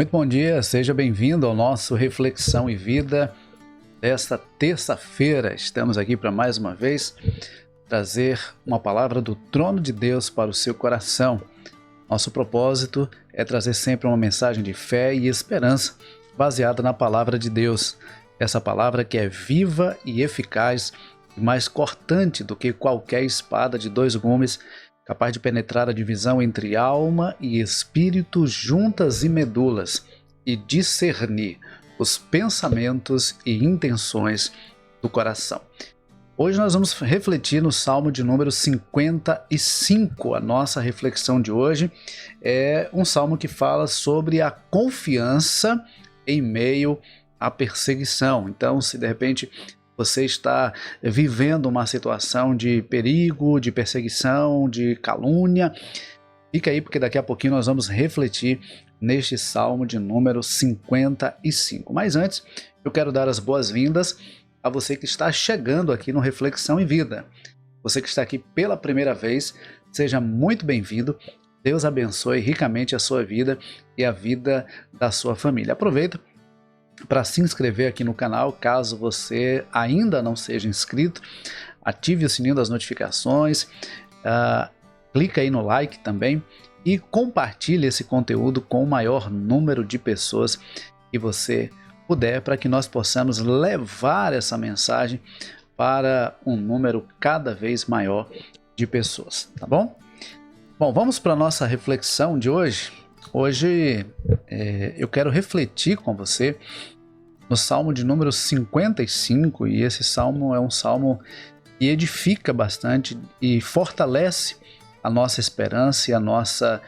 Muito bom dia, seja bem-vindo ao nosso Reflexão e Vida desta terça-feira. Estamos aqui para mais uma vez trazer uma palavra do trono de Deus para o seu coração. Nosso propósito é trazer sempre uma mensagem de fé e esperança baseada na palavra de Deus. Essa palavra que é viva e eficaz e mais cortante do que qualquer espada de dois gumes, capaz de penetrar a divisão entre alma e espírito, juntas e medulas, e discernir os pensamentos e intenções do coração. Hoje nós vamos refletir no Salmo de número 55. A nossa reflexão de hoje é um salmo que fala sobre a confiança em meio à perseguição. Então, se de repente você está vivendo uma situação de perigo, de perseguição, de calúnia, fica aí porque daqui a pouquinho nós vamos refletir neste Salmo de número 55. Mas antes, eu quero dar as boas-vindas a você que está chegando aqui no Reflexão e Vida. Você que está aqui pela primeira vez, seja muito bem-vindo. Deus abençoe ricamente a sua vida e a vida da sua família. Aproveita para se inscrever aqui no canal, caso você ainda não seja inscrito, ative o sininho das notificações, clica aí no like também e compartilhe esse conteúdo com o maior número de pessoas que você puder, para que nós possamos levar essa mensagem para um número cada vez maior de pessoas, tá bom? Bom, vamos para a nossa reflexão de hoje. Hoje eu quero refletir com você no Salmo de número 55, e esse salmo é um salmo que edifica bastante e fortalece a nossa esperança e a nossa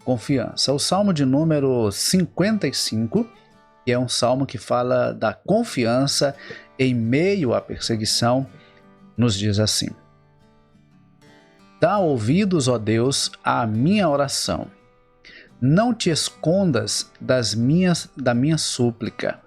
confiança. O Salmo de número 55, que é um salmo que fala da confiança em meio à perseguição, nos diz assim: Dá ouvidos, ó Deus, à minha oração. Não te escondas da minha súplica.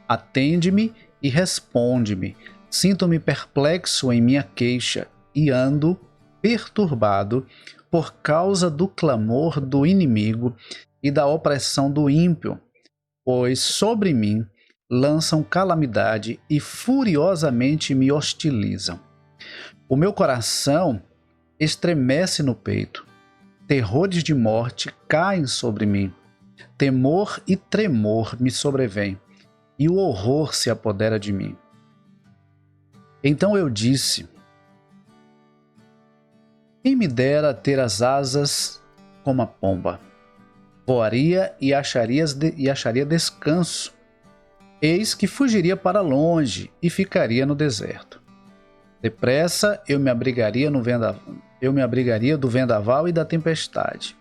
Atende-me e responde-me. Sinto-me perplexo em minha queixa e ando perturbado por causa do clamor do inimigo e da opressão do ímpio, pois sobre mim lançam calamidade e furiosamente me hostilizam. O meu coração estremece no peito. Terrores de morte caem sobre mim. Temor e tremor me sobrevêm, e o horror se apodera de mim. Então eu disse: quem me dera ter as asas como a pomba? Voaria e acharia descanso. Eis que fugiria para longe e ficaria no deserto. Depressa eu me abrigaria do vendaval e da tempestade.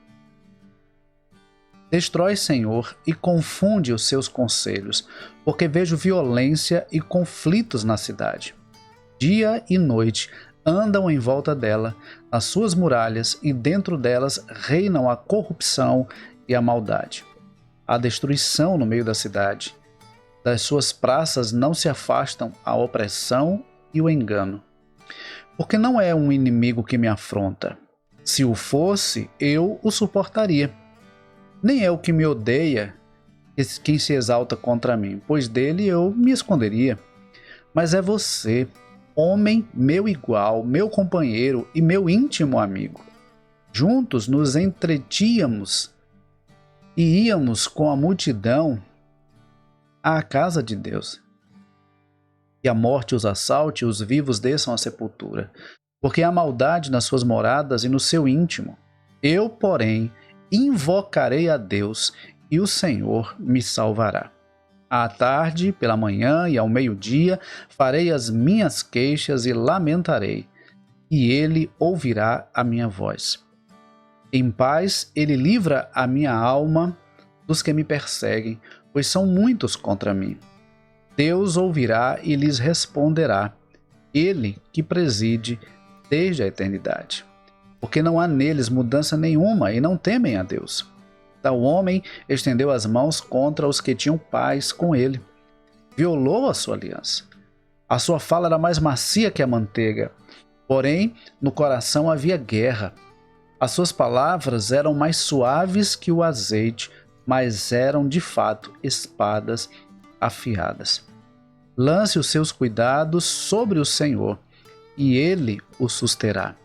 Destrói, Senhor, e confunde os seus conselhos, porque vejo violência e conflitos na cidade. Dia e noite andam em volta dela, as suas muralhas, e dentro delas reinam a corrupção e a maldade. Há destruição no meio da cidade. Das suas praças não se afastam a opressão e o engano. Porque não é um inimigo que me afronta. Se o fosse, eu o suportaria. Nem é o que me odeia quem se exalta contra mim, pois dele eu me esconderia. Mas é você, homem meu igual, meu companheiro e meu íntimo amigo. Juntos nos entretínhamos e íamos com a multidão à casa de Deus. Que a morte os assalte, os vivos desçam à sepultura, porque há maldade nas suas moradas e no seu íntimo. Eu, porém, invocarei a Deus, e o Senhor me salvará. À tarde, pela manhã e ao meio-dia, farei as minhas queixas e lamentarei, e ele ouvirá a minha voz. Em paz ele livra a minha alma dos que me perseguem, pois são muitos contra mim. Deus ouvirá e lhes responderá, ele que preside desde a eternidade. Porque não há neles mudança nenhuma e não temem a Deus. Tal homem estendeu as mãos contra os que tinham paz com ele. Violou a sua aliança. A sua fala era mais macia que a manteiga, porém no coração havia guerra. As suas palavras eram mais suaves que o azeite, mas eram de fato espadas afiadas. Lance os seus cuidados sobre o Senhor, e Ele o susterá.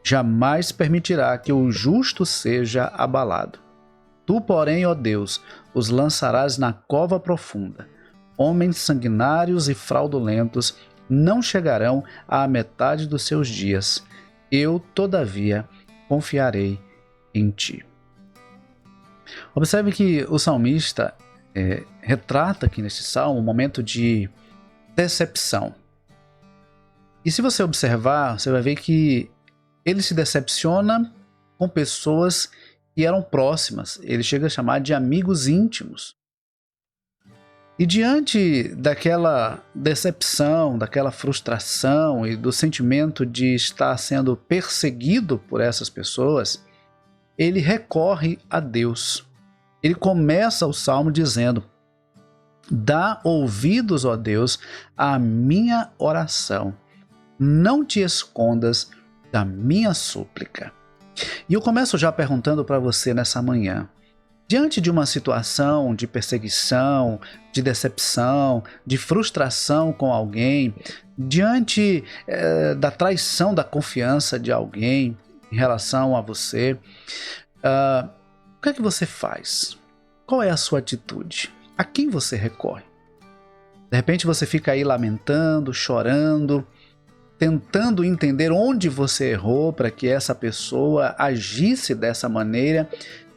Jamais permitirá que o justo seja abalado. Tu, porém, ó Deus, os lançarás na cova profunda. Homens sanguinários e fraudulentos não chegarão à metade dos seus dias. Eu, todavia, confiarei em ti. Observe que o salmista retrata aqui neste salmo um momento de decepção. E se você observar, você vai ver que ele se decepciona com pessoas que eram próximas. Ele chega a chamar de amigos íntimos. E diante daquela decepção, daquela frustração e do sentimento de estar sendo perseguido por essas pessoas, ele recorre a Deus. Ele começa o salmo dizendo: dá ouvidos, ó Deus, à minha oração. Não te escondas da minha súplica. E eu começo já perguntando para você nessa manhã: diante de uma situação de perseguição, de decepção, de frustração com alguém, diante da traição da confiança de alguém em relação a você, o que é que você faz? Qual é a sua atitude? A quem você recorre? De repente você fica aí lamentando, chorando, tentando entender onde você errou para que essa pessoa agisse dessa maneira,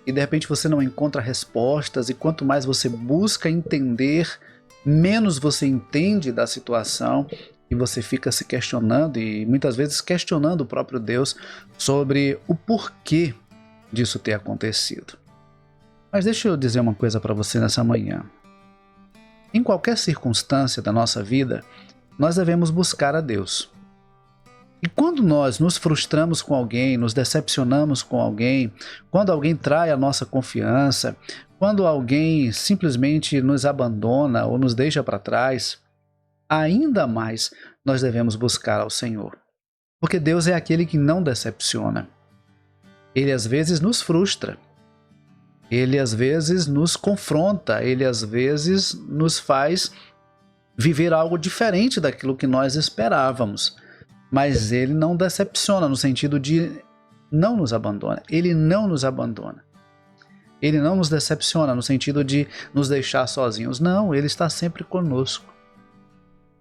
e de repente você não encontra respostas, e quanto mais você busca entender, menos você entende da situação, e você fica se questionando, e muitas vezes questionando o próprio Deus sobre o porquê disso ter acontecido. Mas deixa eu dizer uma coisa para você nessa manhã. Em qualquer circunstância da nossa vida, nós devemos buscar a Deus. E quando nós nos frustramos com alguém, nos decepcionamos com alguém, quando alguém trai a nossa confiança, quando alguém simplesmente nos abandona ou nos deixa para trás, ainda mais nós devemos buscar ao Senhor. Porque Deus é aquele que não decepciona. Ele às vezes nos frustra. Ele às vezes nos confronta. Ele às vezes nos faz viver algo diferente daquilo que nós esperávamos. Mas ele não decepciona no sentido de não nos abandona. Ele não nos abandona. Ele não nos decepciona no sentido de nos deixar sozinhos. Não, ele está sempre conosco.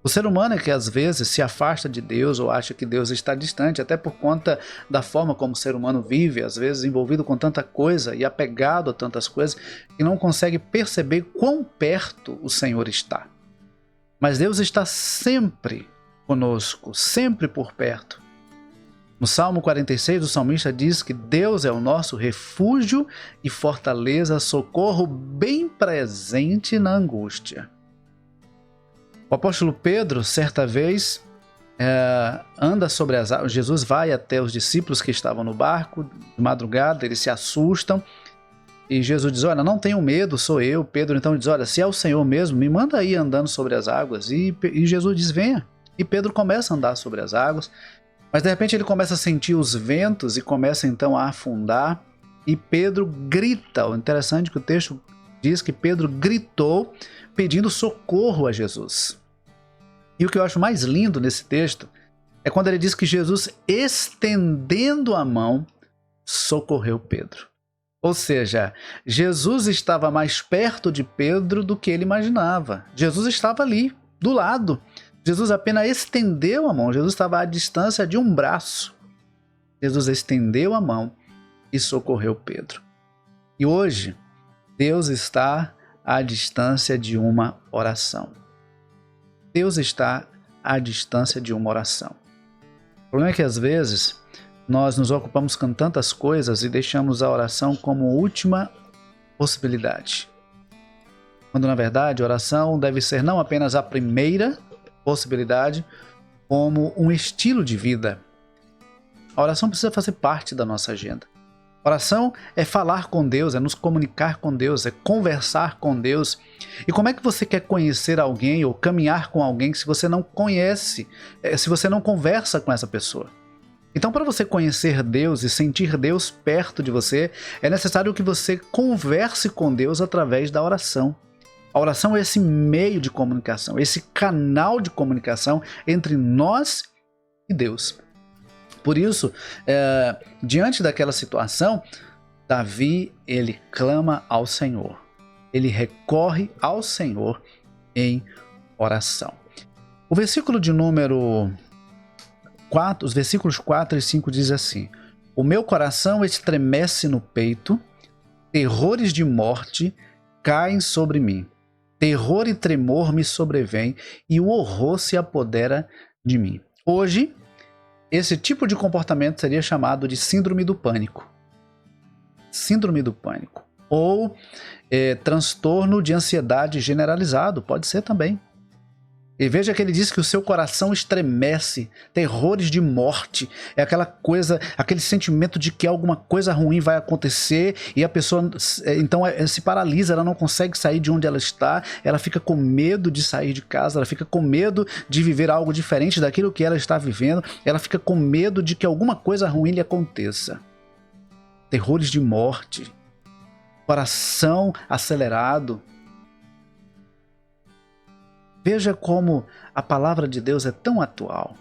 O ser humano é que às vezes se afasta de Deus ou acha que Deus está distante, até por conta da forma como o ser humano vive, às vezes envolvido com tanta coisa e apegado a tantas coisas, que não consegue perceber quão perto o Senhor está. Mas Deus está sempre conosco, sempre por perto. No Salmo 46, o salmista diz que Deus é o nosso refúgio e fortaleza, socorro bem presente na angústia. O apóstolo Pedro, certa vez, anda sobre as águas. Jesus vai até os discípulos que estavam no barco, de madrugada, eles se assustam, e Jesus diz: olha, não tenham medo, sou eu. Pedro então diz: olha, se é o Senhor mesmo, me manda aí andando sobre as águas. E Jesus diz: venha. E Pedro começa a andar sobre as águas, mas de repente ele começa a sentir os ventos e começa então a afundar, e Pedro grita. O interessante é que o texto diz que Pedro gritou pedindo socorro a Jesus. E o que eu acho mais lindo nesse texto é quando ele diz que Jesus, estendendo a mão, socorreu Pedro. Ou seja, Jesus estava mais perto de Pedro do que ele imaginava. Jesus estava ali, do lado. Jesus apenas estendeu a mão. Jesus estava à distância de um braço. Jesus estendeu a mão e socorreu Pedro. E hoje, Deus está à distância de uma oração. Deus está à distância de uma oração. O problema é que às vezes nós nos ocupamos com tantas coisas e deixamos a oração como última possibilidade. Quando na verdade a oração deve ser não apenas a primeira possibilidade, como um estilo de vida. A oração precisa fazer parte da nossa agenda. Oração é falar com Deus, é nos comunicar com Deus, é conversar com Deus. E como é que você quer conhecer alguém ou caminhar com alguém se você não conhece, se você não conversa com essa pessoa? Então, para você conhecer Deus e sentir Deus perto de você, é necessário que você converse com Deus através da oração. A oração é esse meio de comunicação, esse canal de comunicação entre nós e Deus. Por isso, diante daquela situação, Davi, ele clama ao Senhor. Ele recorre ao Senhor em oração. O versículo de número 4, os versículos 4 e 5 diz assim: o meu coração estremece no peito, terrores de morte caem sobre mim. Terror e tremor me sobrevêm e o horror se apodera de mim. Hoje, esse tipo de comportamento seria chamado de síndrome do pânico. Síndrome do pânico. Ou transtorno de ansiedade generalizado, pode ser também. E veja que ele diz que o seu coração estremece, terrores de morte, é aquela coisa, aquele sentimento de que alguma coisa ruim vai acontecer e a pessoa então se paralisa, ela não consegue sair de onde ela está, ela fica com medo de sair de casa, ela fica com medo de viver algo diferente daquilo que ela está vivendo, ela fica com medo de que alguma coisa ruim lhe aconteça. Terrores de morte, coração acelerado. Veja como a palavra de Deus é tão atual.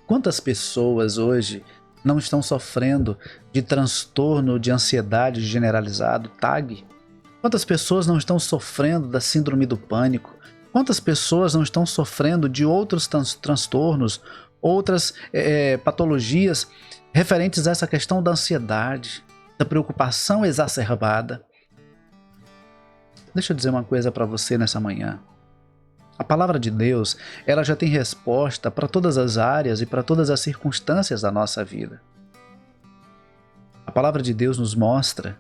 Quantas pessoas hoje não estão sofrendo de transtorno de ansiedade generalizado, TAG? Quantas pessoas não estão sofrendo da síndrome do pânico? Quantas pessoas não estão sofrendo de outros transtornos, outras patologias referentes a essa questão da ansiedade, da preocupação exacerbada? Deixa eu dizer uma coisa para você nessa manhã. A palavra de Deus, ela já tem resposta para todas as áreas e para todas as circunstâncias da nossa vida. A palavra de Deus nos mostra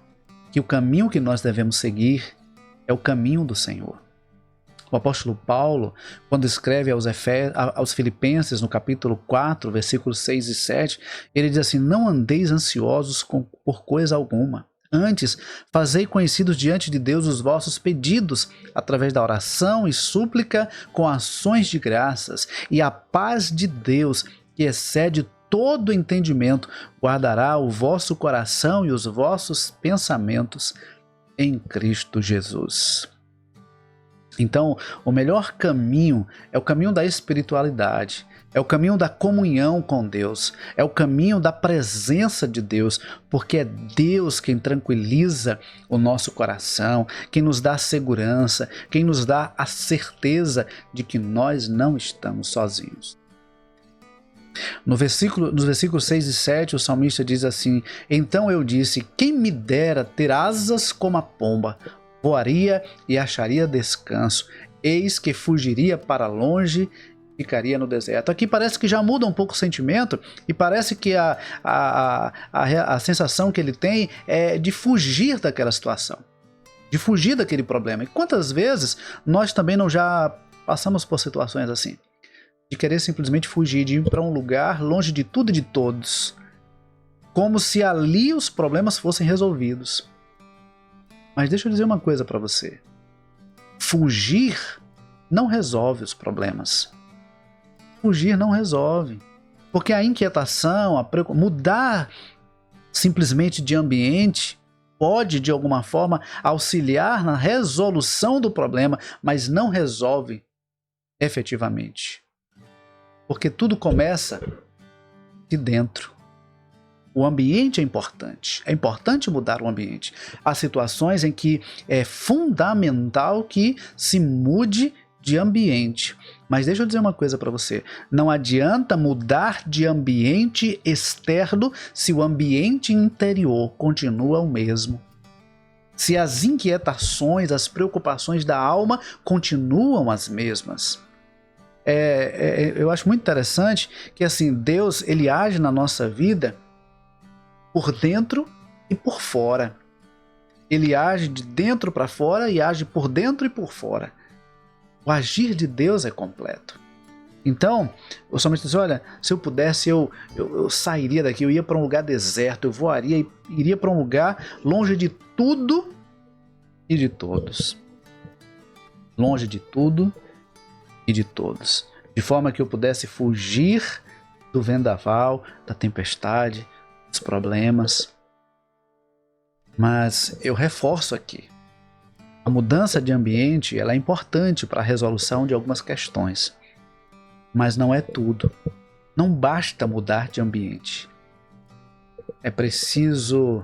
que o caminho que nós devemos seguir é o caminho do Senhor. O apóstolo Paulo, quando escreve aos Filipenses, no capítulo 4, versículos 6 e 7, ele diz assim: não andeis ansiosos por coisa alguma. Antes, fazei conhecidos diante de Deus os vossos pedidos, através da oração e súplica com ações de graças, e a paz de Deus, que excede todo entendimento, guardará o vosso coração e os vossos pensamentos em Cristo Jesus. Então, o melhor caminho é o caminho da espiritualidade, é o caminho da comunhão com Deus, é o caminho da presença de Deus, porque é Deus quem tranquiliza o nosso coração, quem nos dá segurança, quem nos dá a certeza de que nós não estamos sozinhos. Nos versículos 6 e 7, o salmista diz assim: então eu disse, quem me dera ter asas como a pomba, voaria e acharia descanso, eis que fugiria para longe, ficaria no deserto. Aqui parece que já muda um pouco o sentimento e parece que a sensação que ele tem é de fugir daquela situação, de fugir daquele problema. E quantas vezes nós também não já passamos por situações assim, de querer simplesmente fugir, de ir para um lugar longe de tudo e de todos, como se ali os problemas fossem resolvidos. Mas deixa eu dizer uma coisa para você. Fugir não resolve os problemas. Fugir não resolve. Porque a inquietação, mudar simplesmente de ambiente pode, de alguma forma, auxiliar na resolução do problema, mas não resolve efetivamente. Porque tudo começa de dentro. O ambiente é importante mudar o ambiente. Há situações em que é fundamental que se mude de ambiente. Mas deixa eu dizer uma coisa para você, não adianta mudar de ambiente externo se o ambiente interior continua o mesmo. Se as inquietações, as preocupações da alma continuam as mesmas. Eu acho muito interessante que assim, Deus ele age na nossa vida por dentro e por fora. Ele age de dentro para fora e age por dentro e por fora. O agir de Deus é completo. Então, o salmista diz, olha, se eu pudesse, eu sairia daqui, eu ia para um lugar deserto, eu voaria e iria para um lugar longe de tudo e de todos. Longe de tudo e de todos. De forma que eu pudesse fugir do vendaval, da tempestade, dos problemas. Mas eu reforço aqui, a mudança de ambiente ela é importante para a resolução de algumas questões, mas não é tudo. Não basta mudar de ambiente. É preciso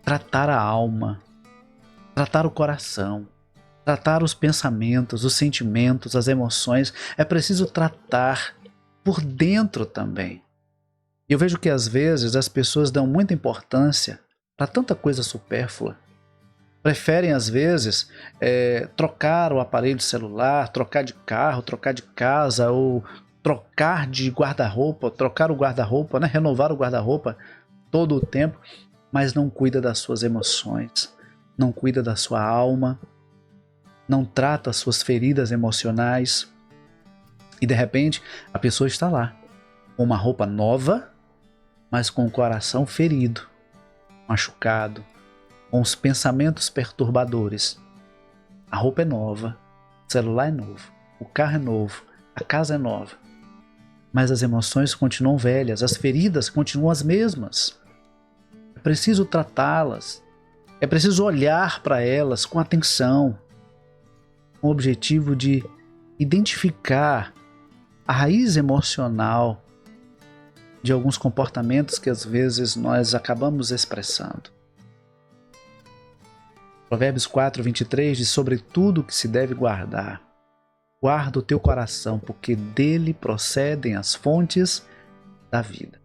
tratar a alma, tratar o coração, tratar os pensamentos, os sentimentos, as emoções. É preciso tratar por dentro também. Eu vejo que às vezes as pessoas dão muita importância para tanta coisa supérflua. Preferem às vezes trocar o aparelho celular, trocar de carro, trocar de casa, ou trocar de guarda-roupa, trocar o guarda-roupa, né? Renovar o guarda-roupa todo o tempo, mas não cuida das suas emoções, não cuida da sua alma, não trata as suas feridas emocionais. E de repente a pessoa está lá, com uma roupa nova, mas com o coração ferido, machucado, com os pensamentos perturbadores. A roupa é nova, o celular é novo, o carro é novo, a casa é nova, mas as emoções continuam velhas, as feridas continuam as mesmas. É preciso tratá-las, é preciso olhar para elas com atenção, com o objetivo de identificar a raiz emocional de alguns comportamentos que às vezes nós acabamos expressando. Provérbios 4:23 diz: sobre tudo que se deve guardar, guarda o teu coração, porque dele procedem as fontes da vida.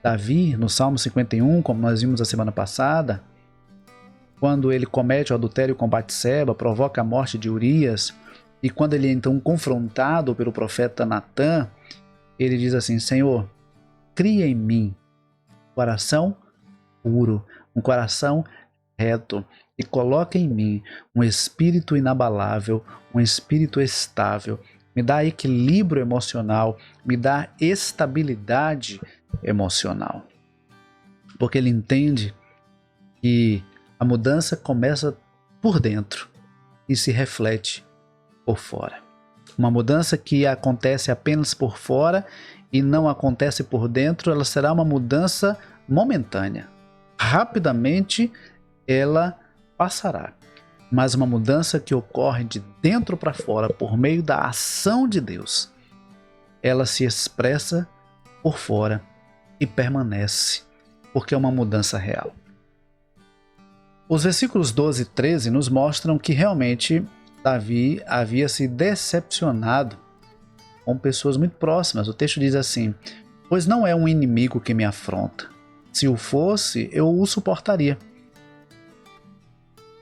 Davi, no Salmo 51, como nós vimos a semana passada, quando ele comete o adultério com Batseba, provoca a morte de Urias, e quando ele é então confrontado pelo profeta Natã, ele diz assim: Senhor, cria em mim um coração puro, um coração reto, e coloca em mim um espírito inabalável, um espírito estável. Me dá equilíbrio emocional, me dá estabilidade emocional. Porque ele entende que a mudança começa por dentro e se reflete por fora. Uma mudança que acontece apenas por fora e não acontece por dentro, ela será uma mudança momentânea. Rapidamente ela passará. Mas uma mudança que ocorre de dentro para fora por meio da ação de Deus, ela se expressa por fora e permanece, porque é uma mudança real. Os versículos 12 e 13 nos mostram que realmente Davi havia se decepcionado com pessoas muito próximas. O texto diz assim: pois não é um inimigo que me afronta. Se o fosse, eu o suportaria.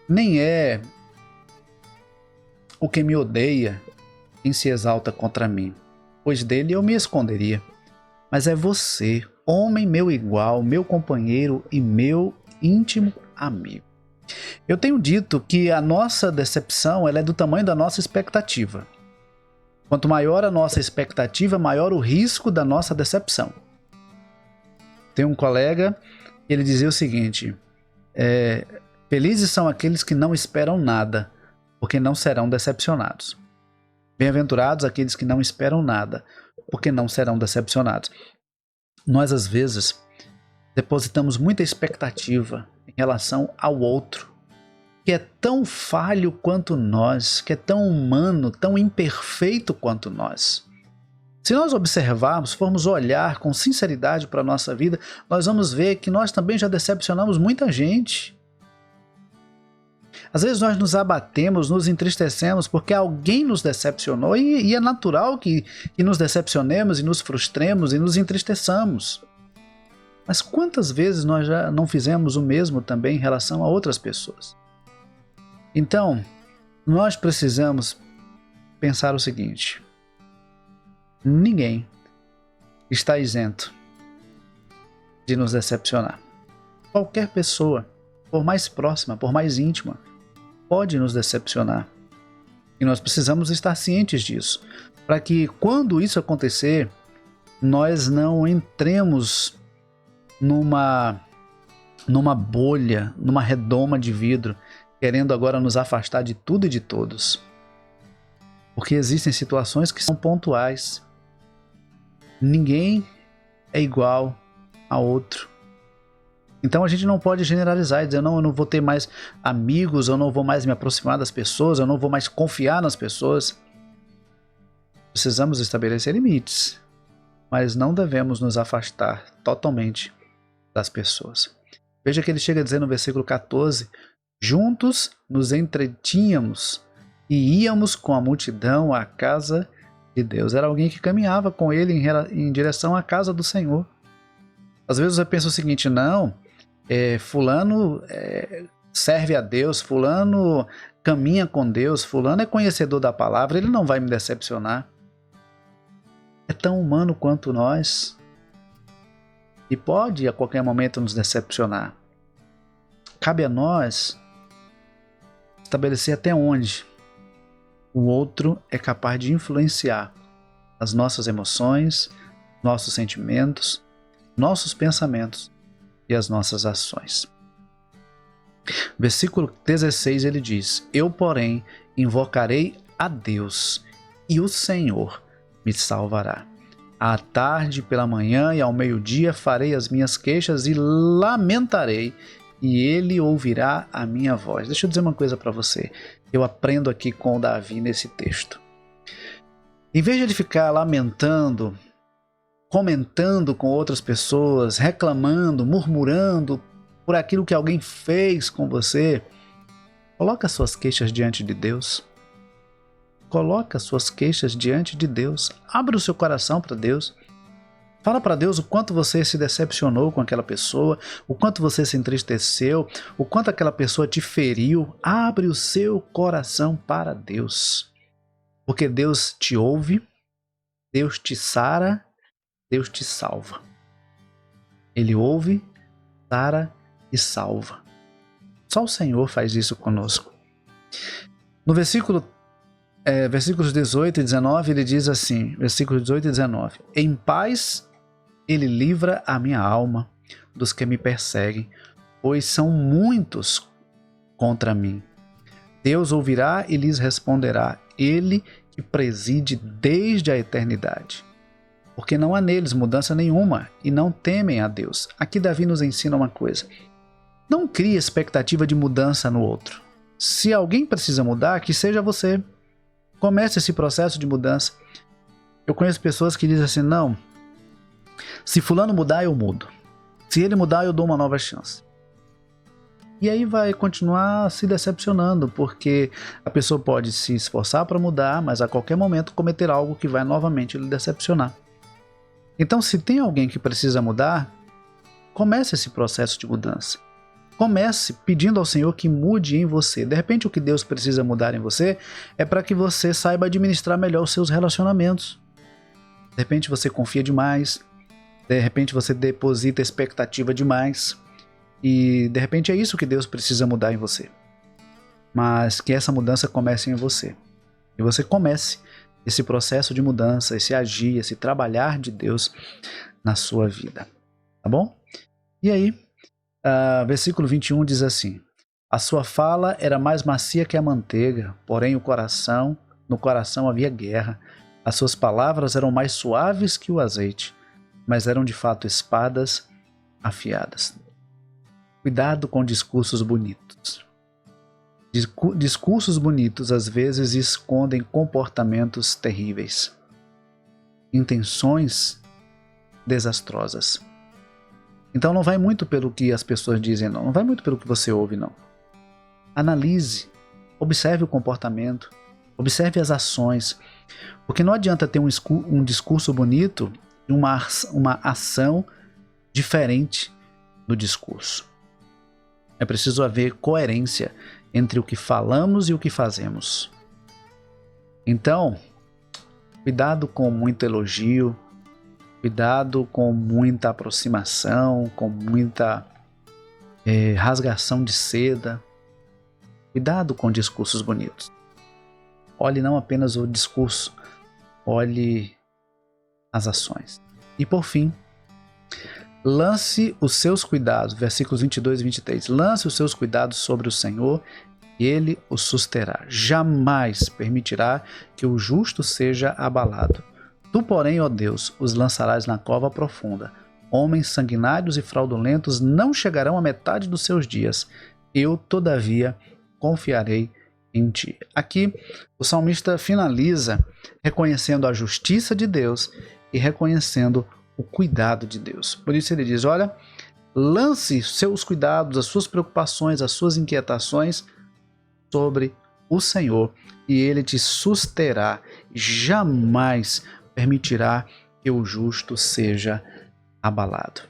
Nem é o que me odeia quem se exalta contra mim, pois dele eu me esconderia. Mas é você, homem meu igual, meu companheiro e meu íntimo amigo. Eu tenho dito que a nossa decepção ela é do tamanho da nossa expectativa. Quanto maior a nossa expectativa, maior o risco da nossa decepção. Tem um colega, ele dizia o seguinte: felizes são aqueles que não esperam nada, porque não serão decepcionados. Bem-aventurados aqueles que não esperam nada, porque não serão decepcionados. Nós, às vezes, depositamos muita expectativa em relação ao outro, que é tão falho quanto nós, que é tão humano, tão imperfeito quanto nós. Se nós observarmos, formos olhar com sinceridade para a nossa vida, nós vamos ver que nós também já decepcionamos muita gente. Às vezes nós nos abatemos, nos entristecemos porque alguém nos decepcionou e é natural que nos decepcionemos e nos frustremos e nos entristeçamos. Mas quantas vezes nós já não fizemos o mesmo também em relação a outras pessoas? Então, nós precisamos pensar o seguinte: ninguém está isento de nos decepcionar. Qualquer pessoa, por mais próxima, por mais íntima, pode nos decepcionar. E nós precisamos estar cientes disso, para que quando isso acontecer, nós não entremos numa bolha, numa redoma de vidro, querendo agora nos afastar de tudo e de todos. Porque existem situações que são pontuais. Ninguém é igual a outro. Então a gente não pode generalizar e dizer, não, eu não vou ter mais amigos, eu não vou mais me aproximar das pessoas, eu não vou mais confiar nas pessoas. Precisamos estabelecer limites, mas não devemos nos afastar totalmente das pessoas. Veja que ele chega a dizer no versículo 14, juntos nos entretínhamos e íamos com a multidão à casa de Deus. Era alguém que caminhava com ele em direção à casa do Senhor. Às vezes você pensa o seguinte, não, fulano serve a Deus, fulano caminha com Deus, fulano é conhecedor da palavra, ele não vai me decepcionar. É tão humano quanto nós e pode a qualquer momento nos decepcionar. Cabe a nós estabelecer até onde o outro é capaz de influenciar as nossas emoções, nossos sentimentos, nossos pensamentos e as nossas ações. Versículo 16 ele diz, eu porém invocarei a Deus e o Senhor me salvará. À tarde, pela manhã e ao meio-dia farei as minhas queixas e lamentarei, e ele ouvirá a minha voz. Deixa eu dizer uma coisa para você. Eu aprendo aqui com Davi nesse texto. Em vez de ele ficar lamentando, comentando com outras pessoas, reclamando, murmurando por aquilo que alguém fez com você, coloca suas queixas diante de Deus. Coloca suas queixas diante de Deus. Abre o seu coração para Deus. Fala para Deus o quanto você se decepcionou com aquela pessoa, o quanto você se entristeceu, o quanto aquela pessoa te feriu. Abre o seu coração para Deus. Porque Deus te ouve, Deus te sara, Deus te salva. Ele ouve, sara e salva. Só o Senhor faz isso conosco. No versículos 18 e 19, ele diz assim, versículos 18 e 19, em paz ele livra a minha alma dos que me perseguem, pois são muitos contra mim. Deus ouvirá e lhes responderá, ele que preside desde a eternidade. Porque não há neles mudança nenhuma e não temem a Deus. Aqui Davi nos ensina uma coisa. Não crie expectativa de mudança no outro. Se alguém precisa mudar, que seja você. Comece esse processo de mudança. Eu conheço pessoas que dizem assim, não, se fulano mudar, eu mudo. Se ele mudar, eu dou uma nova chance. E aí vai continuar se decepcionando, porque a pessoa pode se esforçar para mudar, mas a qualquer momento cometer algo que vai novamente lhe decepcionar. Então, se tem alguém que precisa mudar, comece esse processo de mudança. Comece pedindo ao Senhor que mude em você. De repente, o que Deus precisa mudar em você é para que você saiba administrar melhor os seus relacionamentos. De repente, você confia demais. De repente, você deposita expectativa demais. E, de repente, é isso que Deus precisa mudar em você. Mas que essa mudança comece em você. E você comece esse processo de mudança, esse agir, esse trabalhar de Deus na sua vida. Tá bom? E aí, versículo 21 diz assim, a sua fala era mais macia que a manteiga, porém no coração havia guerra. As suas palavras eram mais suaves que o azeite, mas eram de fato espadas afiadas. Cuidado com discursos bonitos. Discursos bonitos às vezes escondem comportamentos terríveis, intenções desastrosas. Então não vai muito pelo que as pessoas dizem, não vai muito pelo que você ouve, não. Analise, observe o comportamento, observe as ações, porque não adianta ter um discurso bonito e uma ação diferente no discurso. É preciso haver coerência entre o que falamos e o que fazemos. Então, cuidado com muito elogio, cuidado com muita aproximação, com muita rasgação de seda. Cuidado com discursos bonitos. Olhe não apenas o discurso, olhe as ações. E por fim, lance os seus cuidados, versículos 22 e 23. Lance os seus cuidados sobre o Senhor e Ele os susterá. Jamais permitirá que o justo seja abalado. Tu, porém, ó Deus, os lançarás na cova profunda. Homens sanguinários e fraudulentos não chegarão à metade dos seus dias. Eu, todavia, confiarei em ti. Aqui, o salmista finaliza reconhecendo a justiça de Deus e reconhecendo o cuidado de Deus. Por isso ele diz, olha, lance seus cuidados, as suas preocupações, as suas inquietações sobre o Senhor e Ele te susterá, jamais permitirá que o justo seja abalado.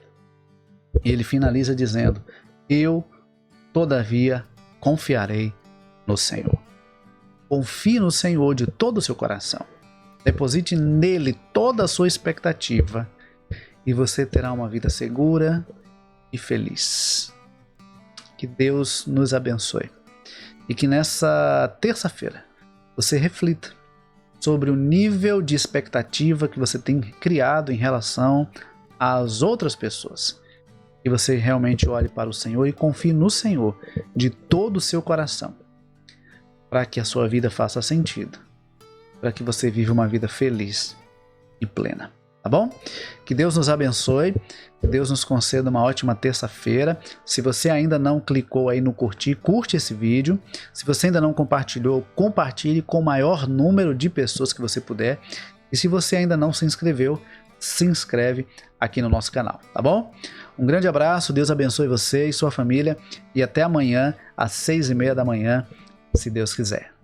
Ele finaliza dizendo, eu, todavia, confiarei no Senhor. Confie no Senhor de todo o seu coração. Deposite nele toda a sua expectativa e você terá uma vida segura e feliz. Que Deus nos abençoe. E que nessa terça-feira você reflita sobre o nível de expectativa que você tem criado em relação às outras pessoas. Que você realmente olhe para o Senhor e confie no Senhor de todo o seu coração, para que a sua vida faça sentido, para que você viva uma vida feliz e plena. Tá bom? Que Deus nos abençoe, que Deus nos conceda uma ótima terça-feira. Se você ainda não clicou aí no curtir, curte esse vídeo. Se você ainda não compartilhou, compartilhe com o maior número de pessoas que você puder. E se você ainda não se inscreveu, se inscreve aqui no nosso canal, tá bom? Um grande abraço, Deus abençoe você e sua família e até amanhã às 6:30 da manhã, se Deus quiser.